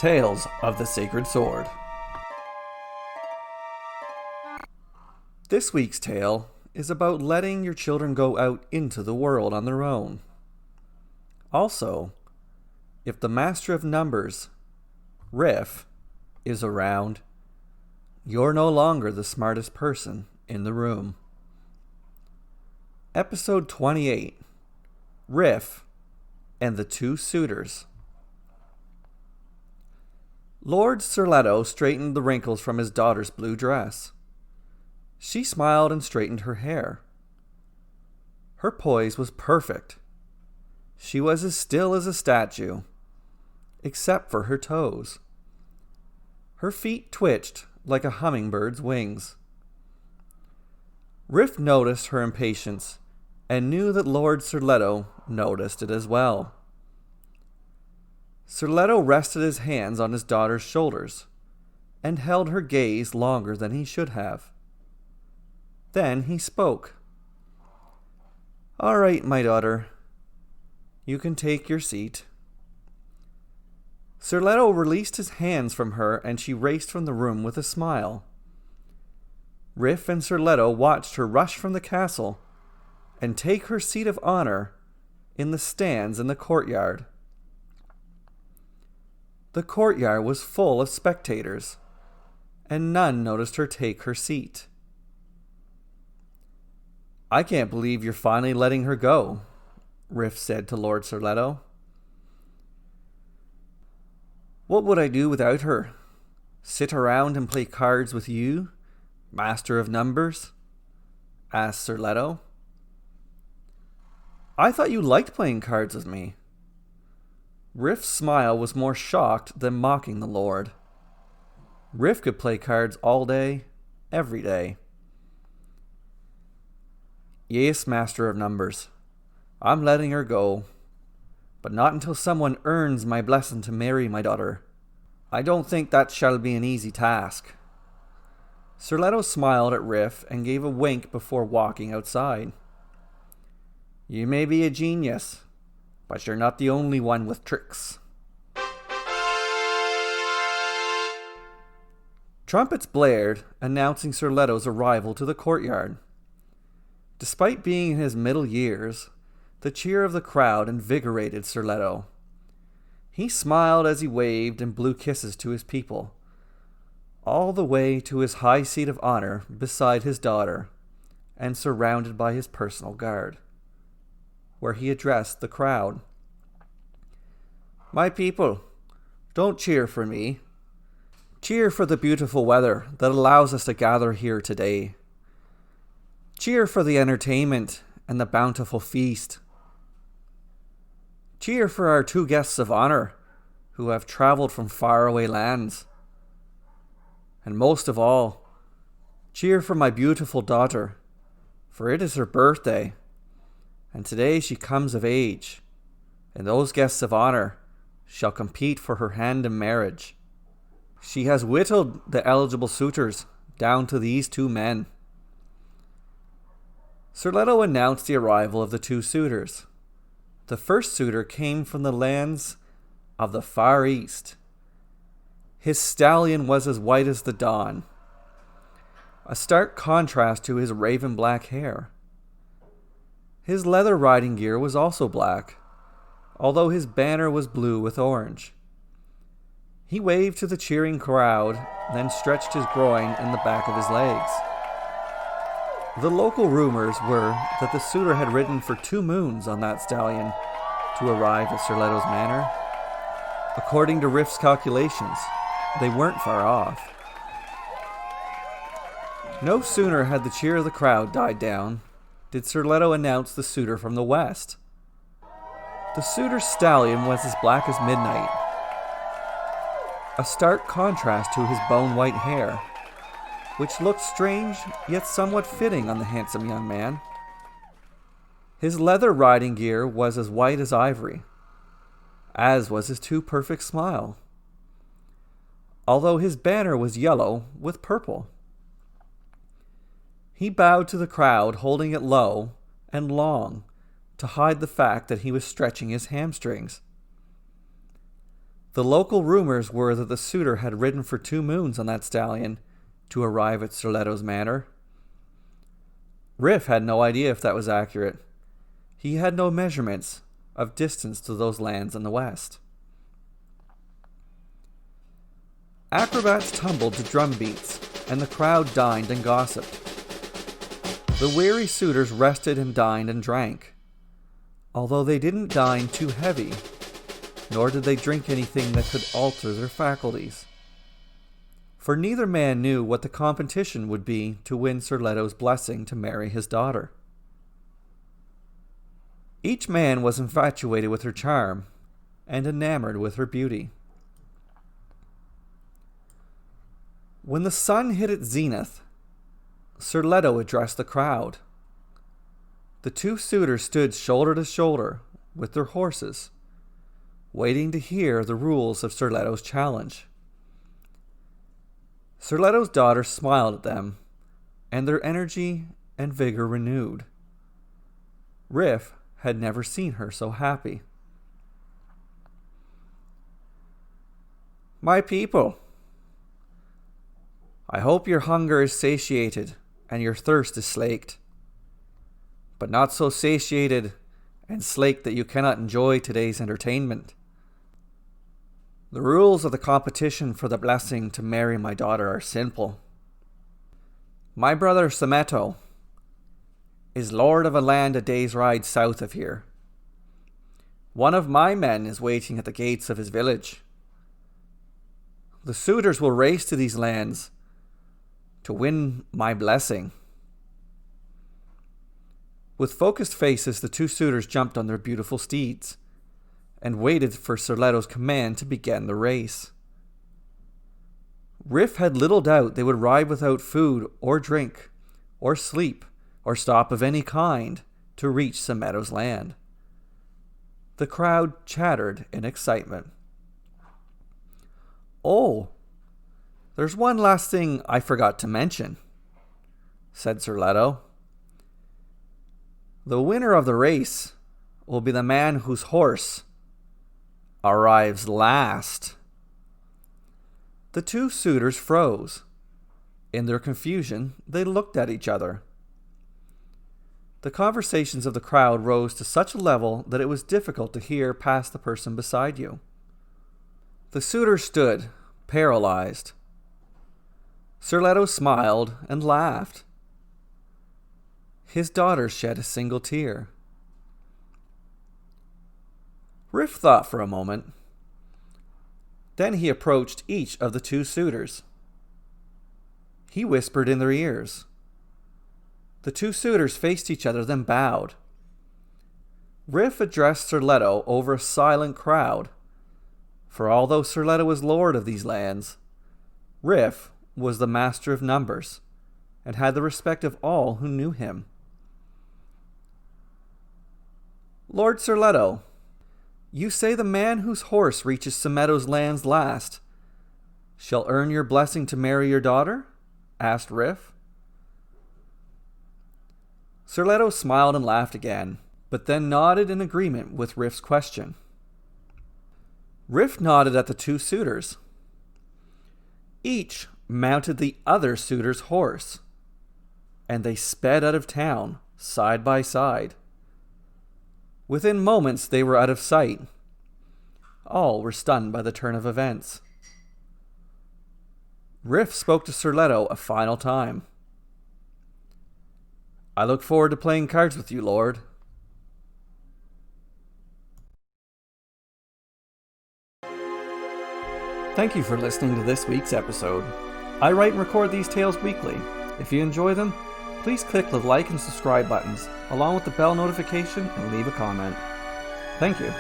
Tales of the Sacred Sword. This week's tale is about letting your children go out into the world on their own. Also, if the Master of Numbers, Rhif, is around, you're no longer the smartest person in the room. Episode 28, Rhif and the Two Suitors. Lord Serletto straightened the wrinkles from his daughter's blue dress. She smiled and straightened her hair. Her poise was perfect. She was as still as a statue, except for her toes. Her feet twitched like a hummingbird's wings. Rhif noticed her impatience and knew that Lord Serletto noticed it as well. Serletto rested his hands on his daughter's shoulders and held her gaze longer than he should have. Then he spoke. "All right, my daughter. You can take your seat." Serletto released his hands from her and she raced from the room with a smile. Rhif and Serletto watched her rush from the castle and take her seat of honor in the stands in the courtyard. The courtyard was full of spectators, and none noticed her take her seat. "I can't believe you're finally letting her go," Rhif said to Lord Serletto. "What would I do without her? Sit around and play cards with you, Master of Numbers?" asked Serletto. "I thought you liked playing cards with me." Rhif's smile was more shocked than mocking the Lord. Rhif could play cards all day, every day. "Yes, Master of Numbers. I'm letting her go. But not until someone earns my blessing to marry my daughter. I don't think that shall be an easy task." Serletto smiled at Rhif and gave a wink before walking outside. "You may be a genius, but you're not the only one with tricks." Trumpets blared, announcing Serletto's arrival to the courtyard. Despite being in his middle years, the cheer of the crowd invigorated Serletto. He smiled as he waved and blew kisses to his people, all the way to his high seat of honor beside his daughter and surrounded by his personal guard, where he addressed the crowd. "My people, don't cheer for me. Cheer for the beautiful weather that allows us to gather here today. Cheer for the entertainment and the bountiful feast. Cheer for our two guests of honor who have traveled from faraway lands. And most of all, cheer for my beautiful daughter, for it is her birthday, and today she comes of age, and those guests of honor shall compete for her hand in marriage. She has whittled the eligible suitors down to these two men." Serletto announced the arrival of the two suitors. The first suitor came from the lands of the Far East. His stallion was as white as the dawn, a stark contrast to his raven black hair. His leather riding gear was also black, although his banner was blue with orange. He waved to the cheering crowd, then stretched his groin and the back of his legs. The local rumors were that the suitor had ridden for 2 moons on that stallion to arrive at Serletto's manor. According to Rhif's calculations, they weren't far off. No sooner had the cheer of the crowd died down did Serletto announce the suitor from the west. The suitor's stallion was as black as midnight, a stark contrast to his bone-white hair, which looked strange yet somewhat fitting on the handsome young man. His leather riding gear was as white as ivory, as was his too perfect smile, although his banner was yellow with purple. He bowed to the crowd, holding it low and long to hide the fact that he was stretching his hamstrings. The local rumors were that the suitor had ridden for 2 moons on that stallion to arrive at Sir Leto's manor. Rhif had no idea if that was accurate. He had no measurements of distance to those lands in the west. Acrobats tumbled to drum beats, and the crowd dined and gossiped. The weary suitors rested and dined and drank, although they didn't dine too heavy, nor did they drink anything that could alter their faculties. For neither man knew what the competition would be to win Sir Leto's blessing to marry his daughter. Each man was infatuated with her charm and enamored with her beauty. When the sun hit its zenith, Sir Leto addressed the crowd. The 2 suitors stood shoulder to shoulder with their horses, waiting to hear the rules of Sir Leto's challenge. Sir Leto's daughter smiled at them, and their energy and vigor renewed. Rhif had never seen her so happy. "My people, I hope your hunger is satiated and your thirst is slaked, but not so satiated and slaked that you cannot enjoy today's entertainment. The rules of the competition for the blessing to marry my daughter are simple. My brother Sameto is lord of a land a day's ride south of here. One of my men is waiting at the gates of his village. The suitors will race to these lands to win my blessing." With focused faces, the 2 suitors jumped on their beautiful steeds and waited for Sir Leto's command to begin the race. Rhif had little doubt they would ride without food or drink or sleep or stop of any kind to reach Sameto's land. The crowd chattered in excitement. "Oh, there's one last thing I forgot to mention," said Sir Leto. "The winner of the race will be the man whose horse arrives last." The 2 suitors froze. In their confusion, they looked at each other. The conversations of the crowd rose to such a level that it was difficult to hear past the person beside you. The suitors stood, paralyzed. Sir Leto smiled and laughed. His daughter shed a single tear. Rhif thought for a moment. Then he approached each of the 2 suitors. He whispered in their ears. The 2 suitors faced each other, then bowed. Rhif addressed Sir Leto over a silent crowd, for although Sir Leto was lord of these lands, Rhif was the master of numbers and had the respect of all who knew him. "Lord Sir Leto, you say the man whose horse reaches Sameto's lands last shall earn your blessing to marry your daughter?" asked Rhif. Sir Leto smiled and laughed again, but then nodded in agreement with Rhif's question. Rhif nodded at the 2 suitors. Each mounted the other suitor's horse, and they sped out of town, side by side. Within moments they were out of sight. All were stunned by the turn of events. Rhif spoke to Sir Leto a final time. "I look forward to playing cards with you, Lord." Thank you for listening to this week's episode. I write and record these tales weekly. If you enjoy them, please click the like and subscribe buttons, along with the bell notification, and leave a comment. Thank you.